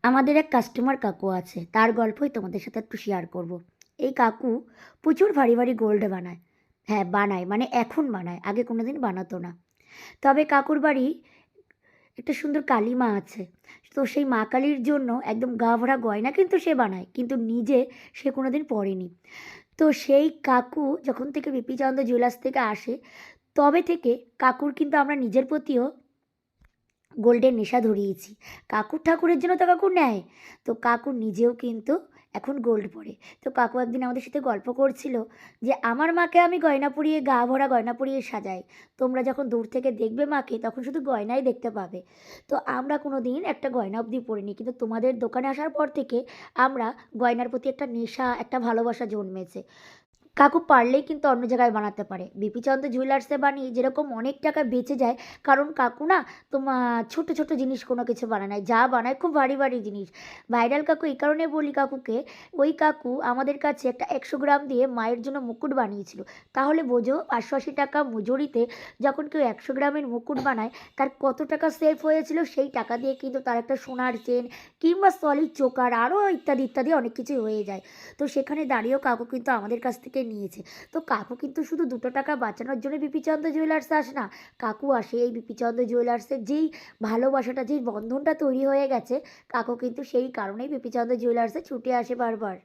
আমাদের এক কাস্টমার কাকু আছে, তার গল্পই তোমাদের সাথে একটু শেয়ার করব। এই কাকু প্রচুর ভারী ভারী গোল্ড বানায়। হ্যাঁ, বানায় মানে এখন বানায়, আগে কোনো দিন বানাতো না। তবে কাকুর বাড়ি একটা সুন্দর কালী মা আছে। তো সেই মা কালীর জন্য একদম গা ভরা গয়না কিন্তু সে বানায়, কিন্তু নিজে সে কোনো দিন পরেনি। তো সেই কাকু যখন থেকে বিপি চন্দ্র জুয়েলার্স থেকে আসে, তবে থেকে কাকুর কিন্তু আমরা নিজের প্রতিও গোল্ডের নেশা ধরিয়েছি। কাকুর ঠাকুরের জন্য তো কাকু নেয়, তো কাকু নিজেও কিন্তু এখন গোল্ড পরে। তো কাকু একদিন আমাদের সাথে গল্প করছিল যে আমার মাকে আমি গয়না পরিয়ে, গা ভরা গয়না পরিয়ে সাজাই, তোমরা যখন দূর থেকে দেখবে মাকে তখন শুধু গয়নাই দেখতে পাবে। তো আমরা কোনো দিন একটা গয়না অবধি পরিনি, কিন্তু তোমাদের দোকানে আসার পর থেকে আমরা গয়নার প্রতি একটা নেশা, একটা ভালোবাসা জন্মেছে। কাকু পারলেই কিন্তু অন্য জায়গায় বানাতে পারে, বিপিচন্দ্র জুয়েলার্সে বানিয়ে যেরকম অনেক টাকা বেঁচে যায়। কারণ কাকু না ছোট ছোট জিনিস কোনো কিছু বানায় না, যা বানায় খুব ভারী ভারী জিনিস। ভাইরাল কাকু এই কারণে বলি কাকুকে, ওই কাকু আমাদের কাছে একটা 100 গ্রাম দিয়ে মায়ের জন্য মুকুট বানিয়েছিল। তাহলে বোঝো 580 টাকা মজুরিতে যখন কেউ 100 গ্রামের মুকুট বানায়, তার কত টাকা সেভ হয়েছিল। সেই টাকা দিয়ে কিন্তু তার একটা সোনার চেন কিংবা সলিড চোকার আরও ইত্যাদি ইত্যাদি অনেক কিছুই হয়ে যায়। তো সেখানে দাঁড়িয়েও কাকু কিন্তু আমাদের কাছ থেকে নিয়েছে। তো কাকু কিন্তু শুধু 2 টাকা বাঁচানোর জন্য বিপিচন্দ্র জুয়েলার্সে আসে না, কাকু আসে এই বিপিচন্দ্র জুয়েলার্সের যেই ভালোবাসাটা, যেই বন্ধনটা তৈরি হয়ে গেছে, কাকু কিন্তু সেই কারণেই বিপিচন্দ্র জুয়েলার্সে ছুটে আসে বারবার।